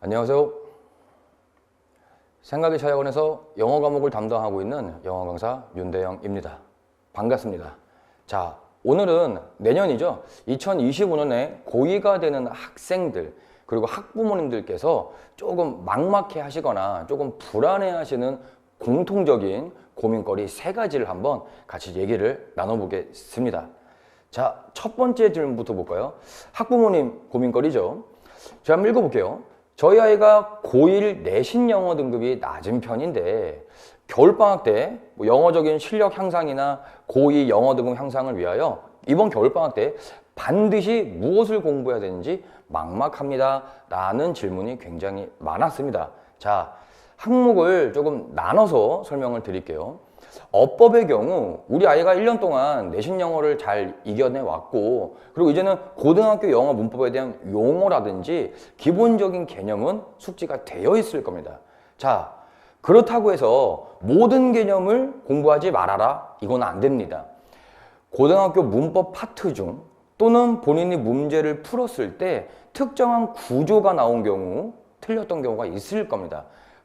안녕하세요. 생각의 차이학원에서 영어 과목을 담당하고 있는 영어 강사 윤대영입니다. 반갑습니다. 자, 오늘은 내년이죠. 2025년에 고2가 되는 학생들 그리고 학부모님들께서 조금 막막해 하시거나 조금 불안해 하시는 공통적인 고민거리 3가지를 한번 같이 얘기를 나눠보겠습니다. 자, 첫 번째 질문부터 볼까요? 학부모님 고민거리죠. 제가 한번 읽어볼게요. 저희 아이가 고1 내신 영어 등급이 낮은 편인데 겨울방학 때 영어적인 실력 향상이나 고2 영어 등급 향상을 위하여 이번 겨울방학 때 반드시 무엇을 공부해야 되는지 막막합니다 라는 질문이 굉장히 많았습니다. 자, 항목을 조금 나눠서 설명을 드릴게요. 어법의 경우 우리 아이가 1년 동안 내신 영어를 잘 이겨내 왔고, 그리고 이제는 고등학교 영어 문법에 대한 용어라든지 기본적인 개념은 숙지가 되어 있을 겁니다. 자, 그렇다고 해서 모든 개념을 공부하지 말아라, 이건 안 됩니다. 고등학교 문법 파트 중 또는 본인이 문제를 풀었을 때 특정한 구조가 나온 경우 틀렸던 경우가 있을 겁니다.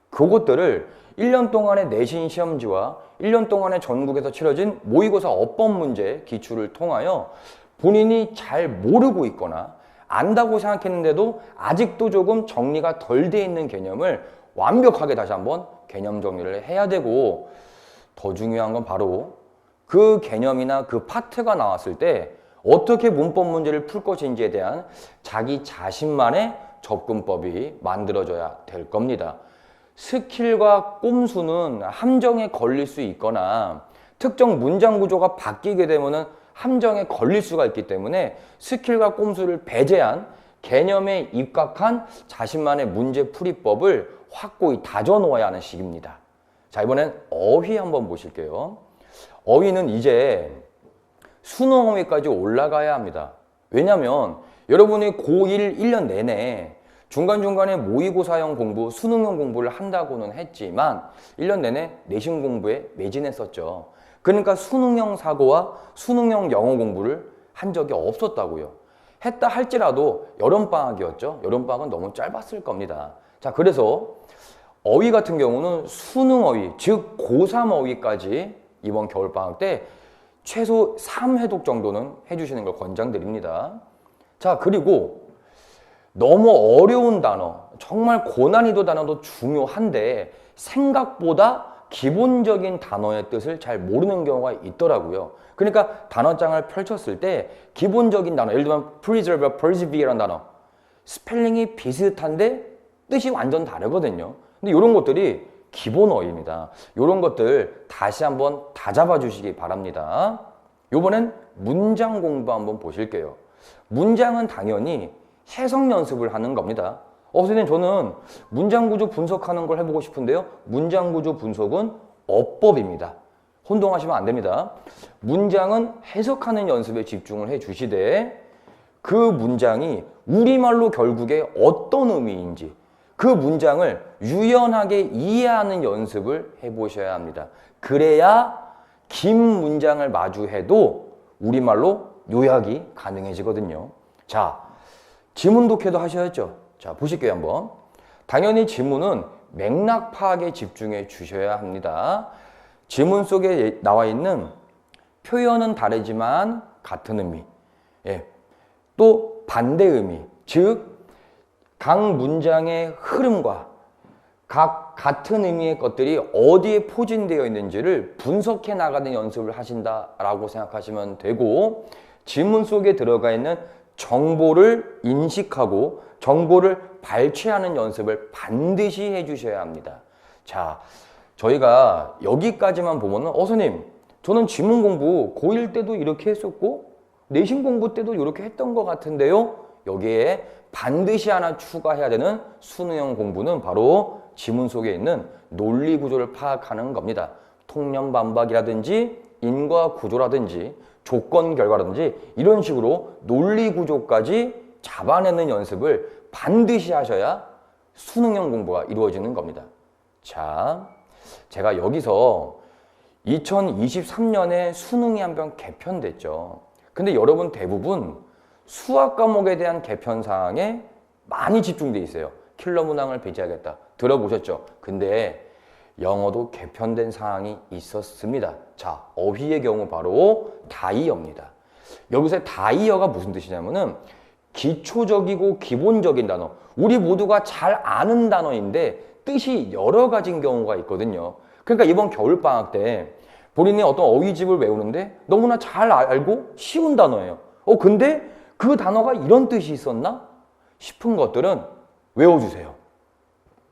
그것들을 1년 동안의 내신 시험지와 1년 동안의 전국에서 치러진 모의고사 어법 문제 기출을 통하여 본인이 잘 모르고 있거나 안다고 생각했는데도 아직도 조금 정리가 덜 돼 있는 개념을 완벽하게 다시 한번 개념 정리를 해야 되고, 더 중요한 건 바로 그 개념이나 그 파트가 나왔을 때 어떻게 문법 문제를 풀 것인지에 대한 자기 자신만의 접근법이 만들어져야 될 겁니다. 스킬과 꼼수는 함정에 걸릴 수 있거나 특정 문장 구조가 바뀌게 되면 함정에 걸릴 수가 있기 때문에 스킬과 꼼수를 배제한 개념에 입각한 자신만의 문제 풀이법을 확고히 다져 놓아야 하는 시기입니다. 자, 이번엔 어휘 한번 보실게요. 어휘는 이제 수능 어휘까지 올라가야 합니다. 왜냐하면 여러분이 고1 1년 내내 중간중간에 모의고사형 공부, 수능형 공부를 한다고는 했지만 1년 내내 내신 공부에 매진했었죠. 그러니까 수능형 사고와 수능형 영어 공부를 한 적이 없었다고요. 했다 할지라도 여름방학이었죠. 여름방학은 너무 짧았을 겁니다. 자, 그래서 어휘 같은 경우는 수능 어휘, 즉 고3 어휘까지 이번 겨울방학 때 최소 3회독 정도는 해주시는 걸 권장드립니다. 자, 그리고 너무 어려운 단어, 정말 고난이도 단어도 중요한데 생각보다 기본적인 단어의 뜻을 잘 모르는 경우가 있더라고요. 그러니까 단어장을 펼쳤을 때 기본적인 단어, 예를 들면 preserve, persevere라는 단어, 스펠링이 비슷한데 뜻이 완전 다르거든요. 근데 이런 것들이 기본 어휘입니다. 이런 것들 다시 한번 다 잡아 주시기 바랍니다. 이번엔 문장 공부 한번 보실게요. 문장은 당연히 해석 연습을 하는 겁니다. 선생님, 저는 문장 구조 분석하는 걸 해보고 싶은데요. 문장 구조 분석은 어법입니다. 혼동하시면 안 됩니다. 문장은 해석하는 연습에 집중을 해 주시되 그 문장이 우리말로 결국에 어떤 의미인지 그 문장을 유연하게 이해하는 연습을 해보셔야 합니다. 그래야 긴 문장을 마주해도 우리말로 요약이 가능해지거든요. 자, 지문 독해도 하셔야죠. 자, 보실게요 한번. 당연히 지문은 맥락 파악에 집중해 주셔야 합니다. 지문 속에 나와 있는 표현은 다르지만 같은 의미, 또 반대 의미, 즉 각 문장의 흐름과 각 같은 의미의 것들이 어디에 포진되어 있는지를 분석해 나가는 연습을 하신다라고 생각하시면 되고, 지문 속에 들어가 있는 정보를 인식하고 정보를 발췌하는 연습을 반드시 해주셔야 합니다. 자, 저희가 여기까지만 보면은 선생님, 저는 지문 공부 고1 때도 이렇게 했었고 내신 공부 때도 이렇게 했던 것 같은데요. 여기에 반드시 하나 추가해야 되는 수능형 공부는 바로 지문 속에 있는 논리 구조를 파악하는 겁니다. 통념 반박이라든지 인과 구조라든지 조건 결과라든지 이런 식으로 논리 구조까지 잡아내는 연습을 반드시 하셔야 수능형 공부가 이루어지는 겁니다. 자, 제가 여기서 2023년에 수능이 한 번 개편됐죠. 근데 여러분 대부분 수학 과목에 대한 개편 사항에 많이 집중돼 있어요. 킬러 문항을 배제하겠다. 들어보셨죠? 근데 영어도 개편된 사항이 있었습니다. 자, 어휘의 경우 바로 다이어입니다. 여기서 다이어가 무슨 뜻이냐면은 기초적이고 기본적인 단어, 우리 모두가 잘 아는 단어인데 뜻이 여러 가지인 경우가 있거든요. 그러니까 이번 겨울방학 때 본인이 어떤 어휘집을 외우는데 너무나 잘 알고 쉬운 단어예요. 근데 그 단어가 이런 뜻이 있었나 싶은 것들은 외워주세요.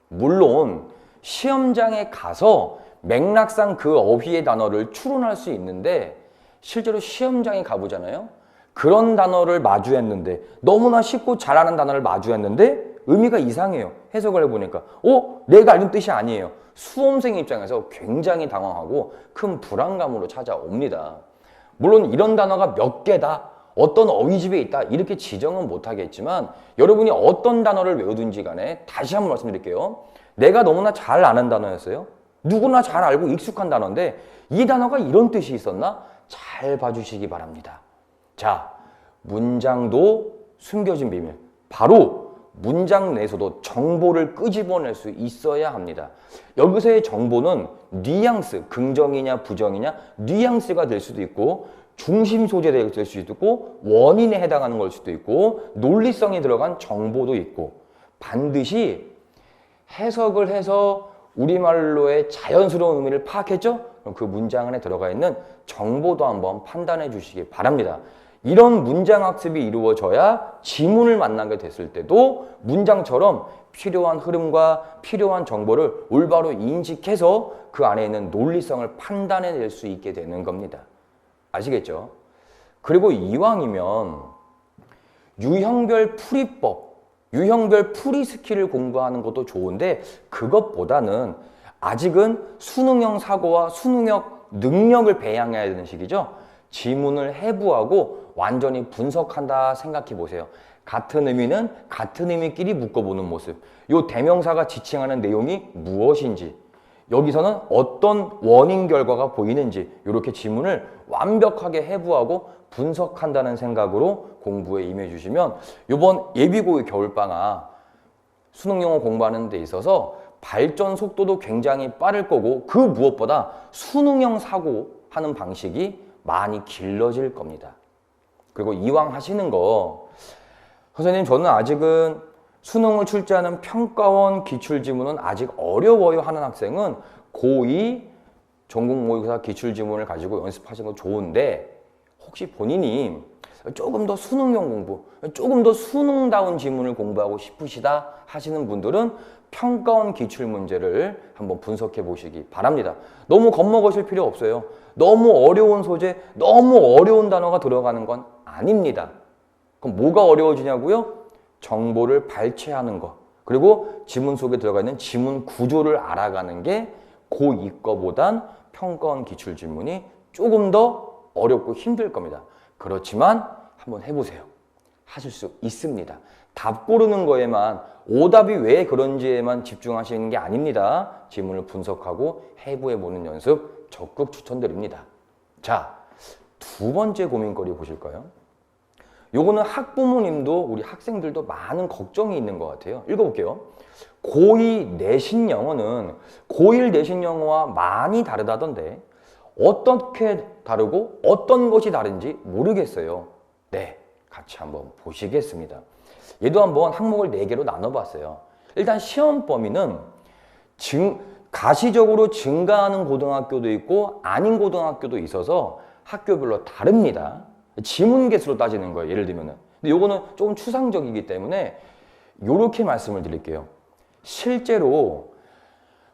물론 시험장에 가서 맥락상 그 어휘의 단어를 추론할 수 있는데 실제로 시험장에 가보잖아요. 그런 단어를 마주했는데 너무나 쉽고 잘하는 단어를 마주했는데 의미가 이상해요. 해석을 해보니까 내가 알던 뜻이 아니에요. 수험생 입장에서 굉장히 당황하고 큰 불안감으로 찾아옵니다. 물론 이런 단어가 몇 개다, 어떤 어휘집에 있다 이렇게 지정은 못하겠지만 여러분이 어떤 단어를 외우든지 간에 다시 한번 말씀드릴게요. 내가 너무나 잘 아는 단어였어요. 누구나 잘 알고 익숙한 단어인데 이 단어가 이런 뜻이 있었나? 잘 봐주시기 바랍니다. 자, 문장도 숨겨진 비밀. 바로 문장 내에서도 정보를 끄집어낼 수 있어야 합니다. 여기서의 정보는 뉘앙스, 긍정이냐 부정이냐 뉘앙스가 될 수도 있고 중심 소재가 될 수도 있고 원인에 해당하는 걸 수도 있고 논리성이 들어간 정보도 있고 반드시 해석을 해서 우리말로의 자연스러운 의미를 파악했죠? 그럼 그 문장 안에 들어가 있는 정보도 한번 판단해 주시기 바랍니다. 이런 문장 학습이 이루어져야 지문을 만나게 됐을 때도 문장처럼 필요한 흐름과 필요한 정보를 올바로 인식해서 그 안에 있는 논리성을 판단해낼 수 있게 되는 겁니다. 아시겠죠? 그리고 이왕이면 유형별 풀이법, 유형별 풀이 스킬을 공부하는 것도 좋은데 그것보다는 아직은 수능형 사고와 수능형 능력을 배양해야 되는 시기죠. 지문을 해부하고 완전히 분석한다 생각해 보세요. 같은 의미는 같은 의미끼리 묶어보는 모습. 이 대명사가 지칭하는 내용이 무엇인지, 여기서는 어떤 원인 결과가 보이는지 이렇게 지문을 완벽하게 해부하고 분석한다는 생각으로 공부에 임해 주시면 이번 예비고의 겨울방학 수능영어 공부하는 데 있어서 발전 속도도 굉장히 빠를 거고 그 무엇보다 수능형 사고하는 방식이 많이 길러질 겁니다. 그리고 이왕 하시는 거, 선생님 저는 아직은 수능을 출제하는 평가원 기출지문은 아직 어려워요 하는 학생은 고2 전국 모의고사 기출지문을 가지고 연습하시는 거 좋은데 혹시 본인이 조금 더 수능형 공부, 조금 더 수능다운 지문을 공부하고 싶으시다 하시는 분들은 평가원 기출문제를 한번 분석해 보시기 바랍니다. 너무 겁먹으실 필요 없어요. 너무 어려운 소재, 너무 어려운 단어가 들어가는 건 아닙니다. 그럼 뭐가 어려워지냐고요? 정보를 발췌하는 것, 그리고 지문 속에 들어가 있는 지문 구조를 알아가는 게 고2 거보단 평가원 기출지문이 조금 더 어렵고 힘들 겁니다. 그렇지만 한번 해보세요. 하실 수 있습니다. 답 고르는 거에만, 오답이 왜 그런지에만 집중하시는 게 아닙니다. 지문을 분석하고 해부해보는 연습 적극 추천드립니다. 자, 두 번째 고민거리 보실까요? 요거는 학부모님도 우리 학생들도 많은 걱정이 있는 것 같아요. 읽어볼게요. 고2 내신 영어는 고1 내신 영어와 많이 다르다던데 어떻게 다르고 어떤 것이 다른지 모르겠어요. 네, 같이 한번 보시겠습니다. 얘도 한번 항목을 4개로 나눠봤어요. 일단 시험 범위는 가시적으로 증가하는 고등학교도 있고 아닌 고등학교도 있어서 학교별로 다릅니다. 지문 개수로 따지는 거예요. 예를 들면은. 근데 요거는 조금 추상적이기 때문에 요렇게 말씀을 드릴게요. 실제로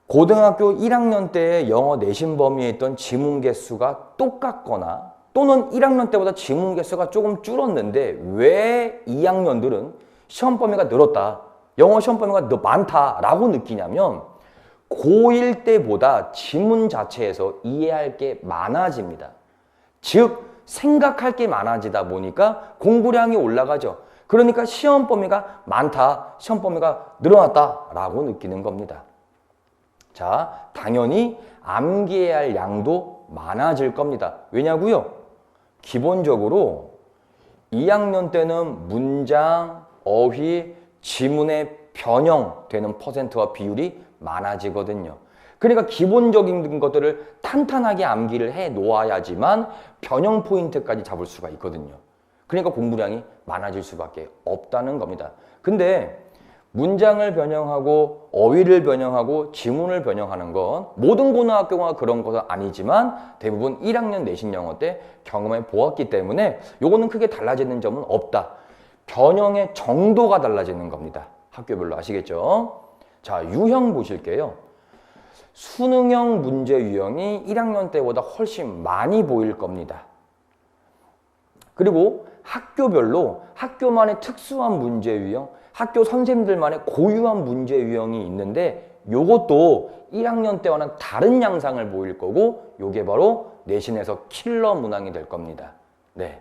고등학교 1학년 때 영어 내신 범위에 있던 지문 개수가 똑같거나 또는 1학년 때보다 지문 개수가 조금 줄었는데 왜 2학년들은 시험 범위가 늘었다, 영어 시험 범위가 많다라고 느끼냐면 고1 때보다 지문 자체에서 이해할 게 많아집니다. 즉 생각할 게 많아지다 보니까 공부량이 올라가죠. 그러니까 시험 범위가 많다, 시험 범위가 늘어났다라고 느끼는 겁니다. 자, 당연히 암기해야 할 양도 많아질 겁니다. 왜냐고요? 기본적으로 2학년 때는 문장, 어휘, 지문의 변형되는 퍼센트와 비율이 많아지거든요. 그러니까 기본적인 것들을 탄탄하게 암기를 해 놓아야지만 변형 포인트까지 잡을 수가 있거든요. 그러니까 공부량이 많아질 수밖에 없다는 겁니다. 근데 문장을 변형하고 어휘를 변형하고 지문을 변형하는 건 모든 고등학교가 그런 것은 아니지만 대부분 1학년 내신 영어 때 경험해 보았기 때문에 요거는 크게 달라지는 점은 없다. 변형의 정도가 달라지는 겁니다. 학교별로 아시겠죠? 자, 유형 보실게요. 수능형 문제 유형이 1학년 때보다 훨씬 많이 보일 겁니다. 그리고 학교별로 학교만의 특수한 문제 유형, 학교 선생님들만의 고유한 문제 유형이 있는데 요것도 1학년 때와는 다른 양상을 보일 거고 요게 바로 내신에서 킬러 문항이 될 겁니다. 네.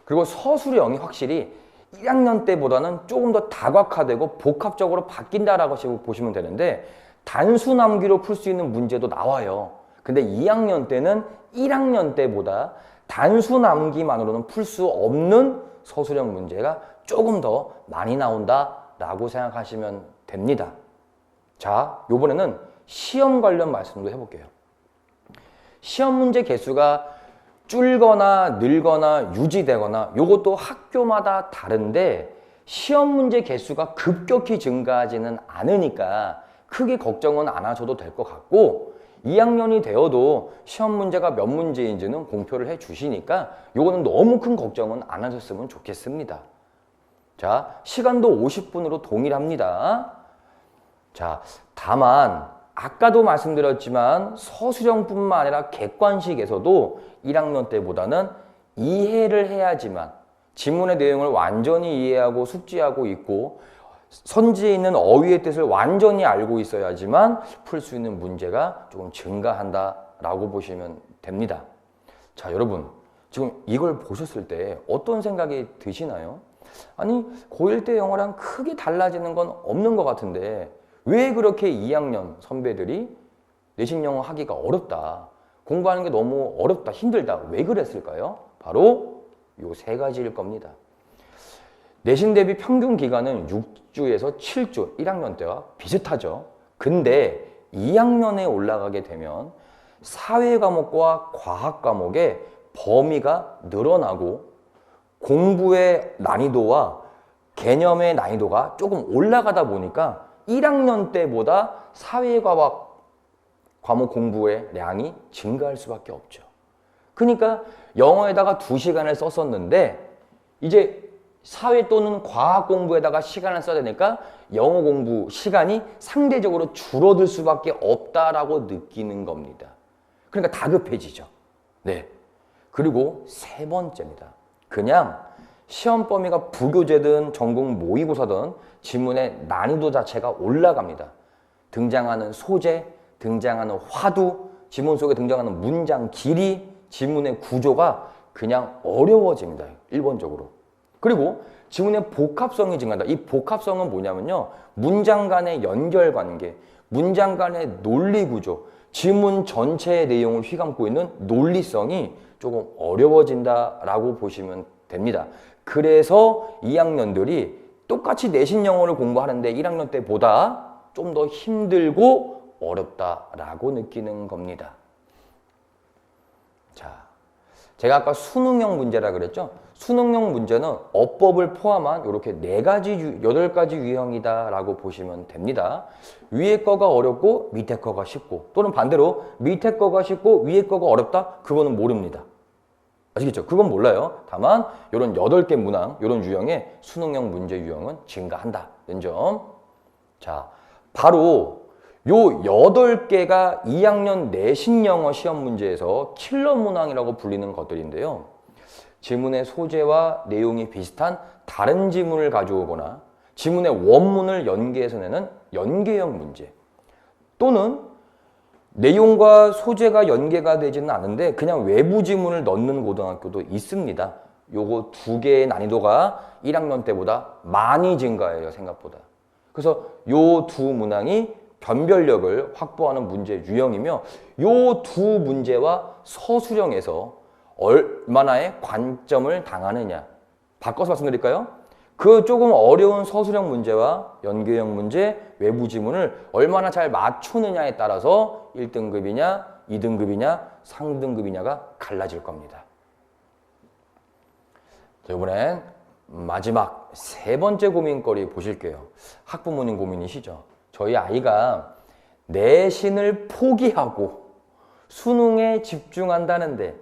그리고 서술형이 확실히 1학년 때보다는 조금 더 다각화되고 복합적으로 바뀐다라고 보시면 되는데 단순 암기로 풀 수 있는 문제도 나와요. 근데 2학년 때는 1학년 때보다 단순 암기만으로는 풀 수 없는 서술형 문제가 조금 더 많이 나온다라고 생각하시면 됩니다. 자, 요번에는 시험 관련 말씀도 해볼게요. 시험 문제 개수가 줄거나 늘거나 유지되거나 요것도 학교마다 다른데 시험 문제 개수가 급격히 증가하지는 않으니까 크게 걱정은 안 하셔도 될 것 같고 2학년이 되어도 시험 문제가 몇 문제인지는 공표를 해 주시니까 요거는 너무 큰 걱정은 안 하셨으면 좋겠습니다. 자, 시간도 50분으로 동일합니다. 자, 다만 아까도 말씀드렸지만 서술형뿐만 아니라 객관식에서도 1학년 때보다는 이해를 해야지만 지문의 내용을 완전히 이해하고 숙지하고 있고 선지에 있는 어휘의 뜻을 완전히 알고 있어야지만 풀 수 있는 문제가 조금 증가한다라고 보시면 됩니다. 자, 여러분 지금 이걸 보셨을 때 어떤 생각이 드시나요? 아니 고1 때 영어랑 크게 달라지는 건 없는 것 같은데 왜 그렇게 2학년 선배들이 내신 영어 하기가 어렵다, 공부하는 게 너무 어렵다, 힘들다, 왜 그랬을까요? 바로 요 세 가지일 겁니다. 내신 대비 평균 기간은 6주에서 7주, 1학년 때와 비슷하죠. 근데 2학년에 올라가게 되면 사회 과목과 과학 과목의 범위가 늘어나고 공부의 난이도와 개념의 난이도가 조금 올라가다 보니까 1학년 때보다 사회과학 과목 공부의 량이 증가할 수밖에 없죠. 그러니까 영어에다가 2시간을 썼었는데 이제 사회 또는 과학 공부에다가 시간을 써야 되니까 영어 공부 시간이 상대적으로 줄어들 수밖에 없다라고 느끼는 겁니다. 그러니까 다급해지죠. 네. 그리고 세 번째입니다. 그냥 시험 범위가 부교재든 전공 모의고사든 지문의 난이도 자체가 올라갑니다. 등장하는 소재, 등장하는 화두, 지문 속에 등장하는 문장 길이, 지문의 구조가 그냥 어려워집니다. 1번적으로. 그리고 지문의 복합성이 증가한다. 이 복합성은 뭐냐면요. 문장 간의 연결관계, 문장 간의 논리구조, 지문 전체의 내용을 휘감고 있는 논리성이 조금 어려워진다라고 보시면 됩니다. 그래서 2학년들이 똑같이 내신 영어를 공부하는데 1학년 때보다 좀 더 힘들고 어렵다라고 느끼는 겁니다. 자, 제가 아까 수능형 문제라 그랬죠? 수능형 문제는 어법을 포함한 이렇게 4가지, 8가지 유형이다라고 보시면 됩니다. 위에 거가 어렵고 밑에 거가 쉽고, 또는 반대로 밑에 거가 쉽고 위에 거가 어렵다? 그거는 모릅니다. 아시겠죠? 그건 몰라요. 다만 이런 8개 문항, 이런 유형의 수능형 문제 유형은 증가한다는 점. 자, 바로 요 8개가 2학년 내신 영어 시험 문제에서 킬러 문항이라고 불리는 것들인데요. 지문의 소재와 내용이 비슷한 다른 지문을 가져오거나 지문의 원문을 연계해서 내는 연계형 문제, 또는 내용과 소재가 연계가 되지는 않은데 그냥 외부 지문을 넣는 고등학교도 있습니다. 요거 2개의 난이도가 1학년 때보다 많이 증가해요, 생각보다. 그래서 요 2 문항이 변별력을 확보하는 문제 유형이며 요 2 문제와 서술형에서 얼마나의 관점을 당하느냐. 바꿔서 말씀드릴까요? 그 조금 어려운 서술형 문제와 연계형 문제, 외부 지문을 얼마나 잘 맞추느냐에 따라서 1등급이냐, 2등급이냐, 상등급이냐가 갈라질 겁니다. 자, 이번엔 마지막 세 번째 고민거리 보실게요. 학부모님 고민이시죠? 저희 아이가 내신을 포기하고 수능에 집중한다는데,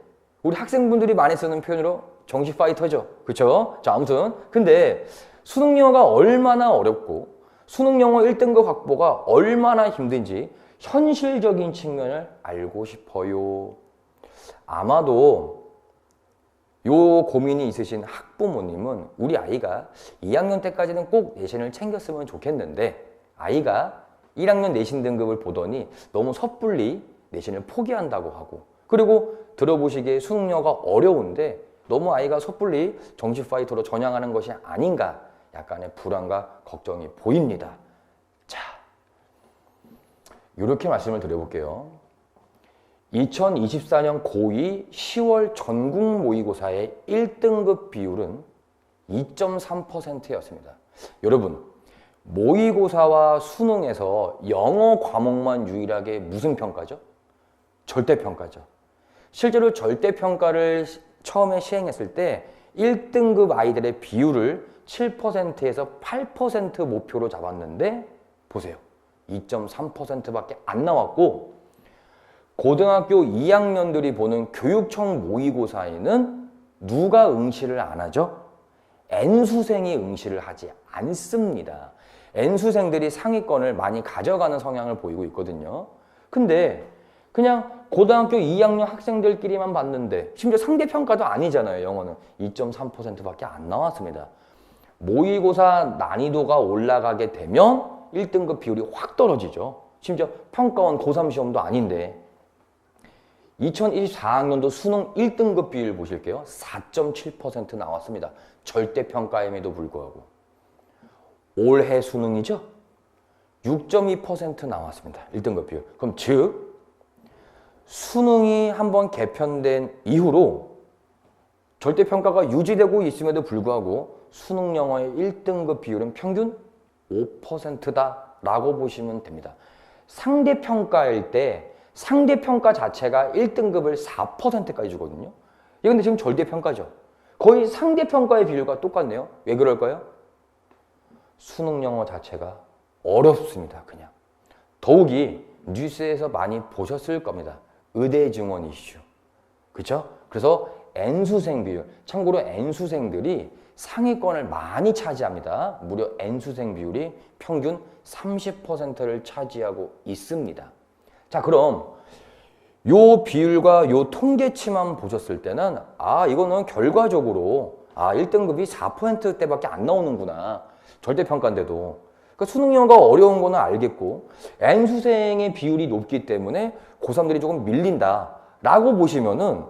우리 학생분들이 많이 쓰는 표현으로 정시 파이터죠. 그쵸? 자, 아무튼 근데 수능 영어가 얼마나 어렵고 수능 영어 1등급 확보가 얼마나 힘든지 현실적인 측면을 알고 싶어요. 아마도 요 고민이 있으신 학부모님은 우리 아이가 2학년 때까지는 꼭 내신을 챙겼으면 좋겠는데, 아이가 1학년 내신 등급을 보더니 너무 섣불리 내신을 포기한다고 하고, 그리고 들어보시기에 수능 영어가 어려운데 너무 아이가 섣불리 정시 파이터로 전향하는 것이 아닌가, 약간의 불안과 걱정이 보입니다. 자, 이렇게 말씀을 드려볼게요. 2024년 고2 10월 전국 모의고사의 1등급 비율은 2.3%였습니다. 여러분, 모의고사와 수능에서 영어 과목만 유일하게 무슨 평가죠? 절대평가죠. 실제로 절대평가를 처음에 시행했을 때 1등급 아이들의 비율을 7%에서 8% 목표로 잡았는데, 보세요. 2.3%밖에 안 나왔고, 고등학교 2학년들이 보는 교육청 모의고사에는 누가 응시를 안 하죠? N수생이 응시를 하지 않습니다. N수생들이 상위권을 많이 가져가는 성향을 보이고 있거든요. 근데 그냥 고등학교 2학년 학생들끼리만 봤는데, 심지어 상대평가도 아니잖아요. 영어는 2.3%밖에 안 나왔습니다. 모의고사 난이도가 올라가게 되면 1등급 비율이 확 떨어지죠. 심지어 평가원 고3 시험도 아닌데, 2024학년도 수능 1등급 비율 보실게요. 4.7% 나왔습니다. 절대평가임에도 불구하고. 올해 수능이죠? 6.2% 나왔습니다. 1등급 비율. 그럼 즉 수능이 한번 개편된 이후로 절대평가가 유지되고 있음에도 불구하고 수능 영어의 1등급 비율은 평균 5%다라고 보시면 됩니다. 상대평가일 때 상대평가 자체가 1등급을 4%까지 주거든요. 이게 근데 지금 절대평가죠. 거의 상대평가의 비율과 똑같네요. 왜 그럴까요? 수능 영어 자체가 어렵습니다. 그냥. 더욱이 뉴스에서 많이 보셨을 겁니다. 의대 증원 이슈. 그렇죠? 그래서 N수생 비율. 참고로 N수생들이 상위권을 많이 차지합니다. 무려 N수생 비율이 평균 30%를 차지하고 있습니다. 자, 그럼 요 비율과 요 통계치만 보셨을 때는 이거는 결과적으로 1등급이 4%대밖에 안 나오는구나. 절대평가인데도. 그러니까 수능 영어가 어려운 거는 알겠고 N수생의 비율이 높기 때문에 고3들이 조금 밀린다라고 보시면은,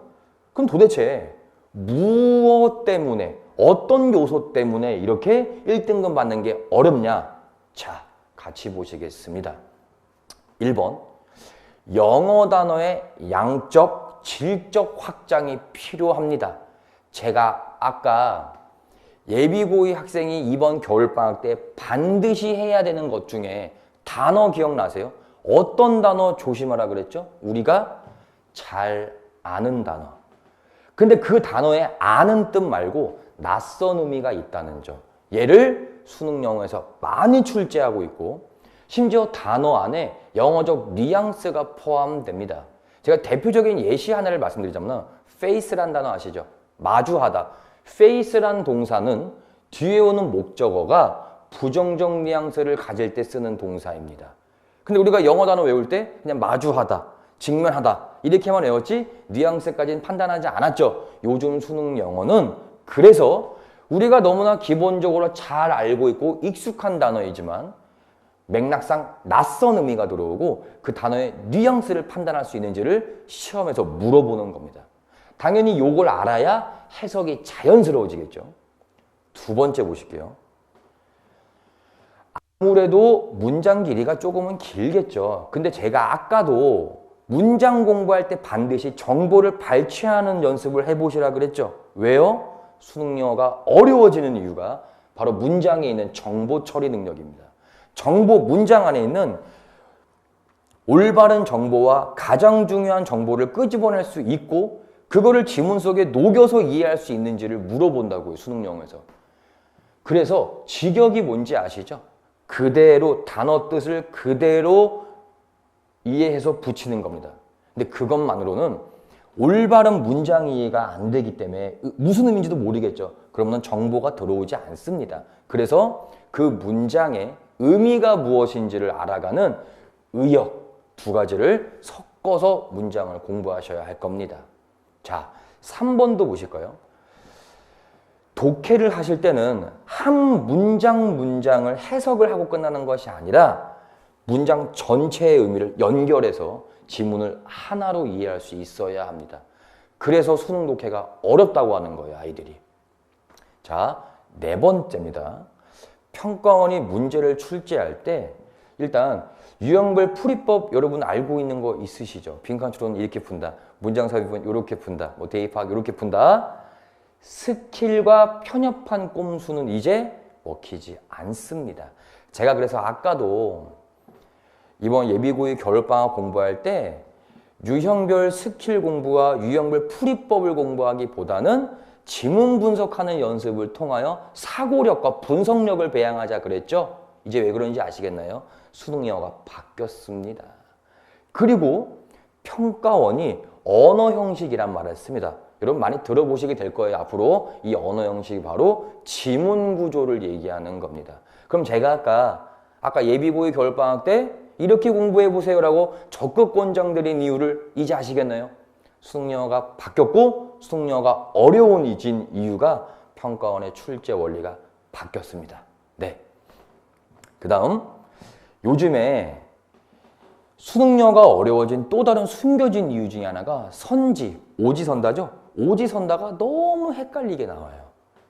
그럼 도대체 무엇 때문에, 어떤 요소 때문에 이렇게 1등급 받는 게 어렵냐? 자, 같이 보시겠습니다. 1번, 영어 단어의 양적, 질적 확장이 필요합니다. 제가 아까 예비고의 학생이 이번 겨울방학 때 반드시 해야 되는 것 중에 단어 기억나세요? 어떤 단어 조심하라 그랬죠? 우리가 잘 아는 단어. 근데 그 단어에 아는 뜻 말고 낯선 의미가 있다는 점. 얘를 수능 영어에서 많이 출제하고 있고, 심지어 단어 안에 영어적 뉘앙스가 포함됩니다. 제가 대표적인 예시 하나를 말씀드리자면 face란 단어 아시죠? 마주하다. face란 동사는 뒤에 오는 목적어가 부정적 뉘앙스를 가질 때 쓰는 동사입니다. 근데 우리가 영어 단어 외울 때 그냥 마주하다, 직면하다 이렇게만 외웠지 뉘앙스까지는 판단하지 않았죠. 요즘 수능 영어는 그래서 우리가 너무나 기본적으로 잘 알고 있고 익숙한 단어이지만 맥락상 낯선 의미가 들어오고 그 단어의 뉘앙스를 판단할 수 있는지를 시험에서 물어보는 겁니다. 당연히 요걸 알아야 해석이 자연스러워지겠죠. 두 번째 보실게요. 아무래도 문장 길이가 조금은 길겠죠. 근데 제가 아까도 문장 공부할 때 반드시 정보를 발췌하는 연습을 해보시라 그랬죠. 왜요? 수능 영어가 어려워지는 이유가 바로 문장에 있는 정보 처리 능력입니다. 문장 안에 있는 올바른 정보와 가장 중요한 정보를 끄집어낼 수 있고 그거를 지문 속에 녹여서 이해할 수 있는지를 물어본다고요, 수능 영어에서. 그래서 직역이 뭔지 아시죠? 그대로 단어 뜻을 그대로 이해해서 붙이는 겁니다. 근데 그것만으로는 올바른 문장 이해가 안 되기 때문에 무슨 의미인지도 모르겠죠. 그러면 정보가 들어오지 않습니다. 그래서 그 문장의 의미가 무엇인지를 알아가는 의역 두 가지를 섞어서 문장을 공부하셔야 할 겁니다. 자, 3번도 보실까요? 독해를 하실 때는 한 문장을 해석을 하고 끝나는 것이 아니라 문장 전체의 의미를 연결해서 지문을 하나로 이해할 수 있어야 합니다. 그래서 수능 독해가 어렵다고 하는 거예요, 아이들이. 자, 4번째입니다. 평가원이 문제를 출제할 때 일단 유형별 풀이법 여러분 알고 있는 거 있으시죠? 빈칸 추론 이렇게 푼다. 문장 삽입은 이렇게 푼다. 뭐 대입 파악 이렇게 푼다. 스킬과 편협한 꼼수는 이제 먹히지 않습니다. 제가 그래서 아까도 이번 예비고의 겨울방학 공부할 때 유형별 스킬 공부와 유형별 풀이법을 공부하기보다는 지문 분석하는 연습을 통하여 사고력과 분석력을 배양하자 그랬죠? 이제 왜 그런지 아시겠나요? 수능 영어가 바뀌었습니다. 그리고 평가원이 언어 형식이란 말을 씁니다. 여러분 많이 들어보시게 될 거예요. 앞으로 이 언어 형식이 바로 지문 구조를 얘기하는 겁니다. 그럼 제가 아까 예비고의 겨울방학 때 이렇게 공부해 보세요라고 적극 권장드린 이유를 이제 아시겠나요? 수능 영어가 바뀌었고 수능 영어가 어려워진 이유가 평가원의 출제 원리가 바뀌었습니다. 네. 그 다음 요즘에 수능 영어가 어려워진 또 다른 숨겨진 이유 중에 하나가 선지, 오지선다죠? 오지선다가 너무 헷갈리게 나와요.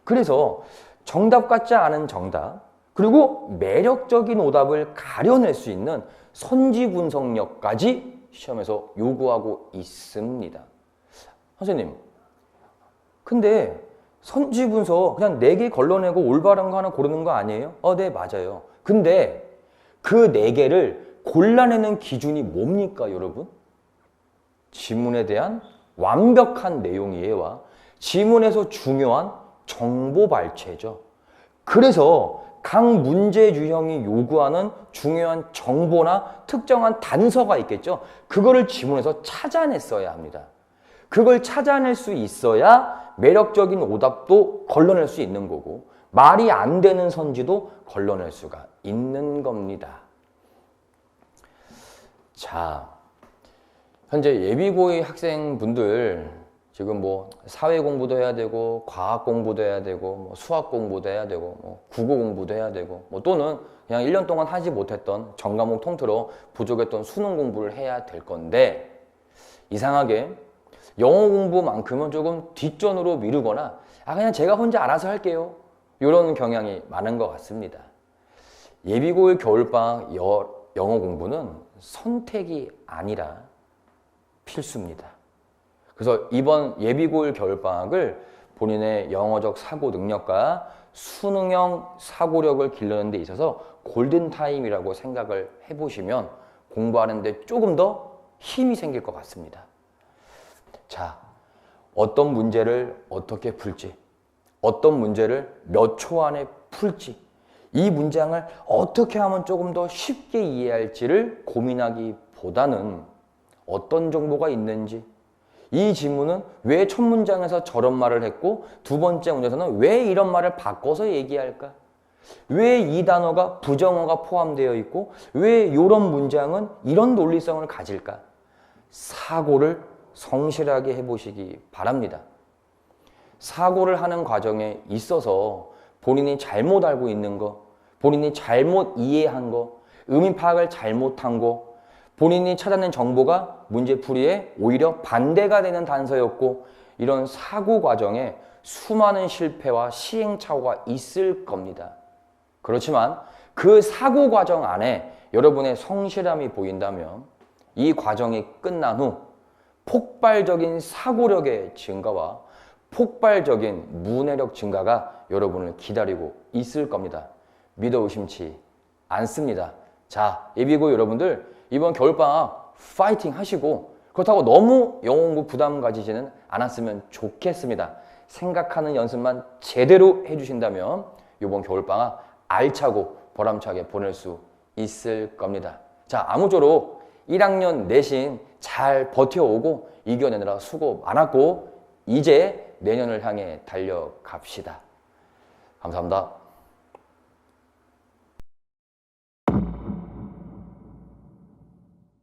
그래서 정답 같지 않은 정답, 그리고 매력적인 오답을 가려낼 수 있는 선지 분석력까지 시험에서 요구하고 있습니다. 선생님, 근데 선지 분석 그냥 4개 걸러내고 올바른 거 하나 고르는 거 아니에요? 네, 맞아요. 근데 그 4개를 골라내는 기준이 뭡니까, 여러분? 지문에 대한 완벽한 내용 이해와 지문에서 중요한 정보 발췌죠. 그래서 각 문제 유형이 요구하는 중요한 정보나 특정한 단서가 있겠죠. 그거를 지문에서 찾아냈어야 합니다. 그걸 찾아낼 수 있어야 매력적인 오답도 걸러낼 수 있는 거고 말이 안 되는 선지도 걸러낼 수가 있는 겁니다. 자, 현재 예비고의 학생분들 지금 뭐 사회 공부도 해야 되고 과학 공부도 해야 되고 뭐 수학 공부도 해야 되고 뭐 국어 공부도 해야 되고 뭐 또는 그냥 1년 동안 하지 못했던 전 과목 통틀어 부족했던 수능 공부를 해야 될 건데 이상하게 영어 공부만큼은 조금 뒷전으로 미루거나 그냥 제가 혼자 알아서 할게요. 이런 경향이 많은 것 같습니다. 예비고의 겨울방학 영어 공부는 선택이 아니라 필수입니다. 그래서 이번 예비고일 겨울방학을 본인의 영어적 사고 능력과 수능형 사고력을 길러는 데 있어서 골든타임이라고 생각을 해보시면 공부하는 데 조금 더 힘이 생길 것 같습니다. 자, 어떤 문제를 어떻게 풀지, 어떤 문제를 몇 초 안에 풀지, 이 문장을 어떻게 하면 조금 더 쉽게 이해할지를 고민하기보다는 어떤 정보가 있는지, 이 지문은 왜 첫 문장에서 저런 말을 했고 두 번째 문제에서는 왜 이런 말을 바꿔서 얘기할까? 왜 이 단어가 부정어가 포함되어 있고 왜 이런 문장은 이런 논리성을 가질까? 사고를 성실하게 해보시기 바랍니다. 사고를 하는 과정에 있어서 본인이 잘못 알고 있는 거, 본인이 잘못 이해한 거, 의미 파악을 잘못한 거, 본인이 찾아낸 정보가 문제풀이에 오히려 반대가 되는 단서였고 이런 사고 과정에 수많은 실패와 시행착오가 있을 겁니다. 그렇지만 그 사고 과정 안에 여러분의 성실함이 보인다면 이 과정이 끝난 후 폭발적인 사고력의 증가와 폭발적인 문해력 증가가 여러분을 기다리고 있을 겁니다. 믿어 의심치 않습니다. 자, 예비고 여러분들 이번 겨울방학 파이팅 하시고 그렇다고 너무 영어 공부 부담 가지지는 않았으면 좋겠습니다. 생각하는 연습만 제대로 해주신다면 이번 겨울방학 알차고 보람차게 보낼 수 있을 겁니다. 자, 아무쪼록 1학년 내신 잘 버텨오고 이겨내느라 수고 많았고 이제 내년을 향해 달려갑시다. 감사합니다.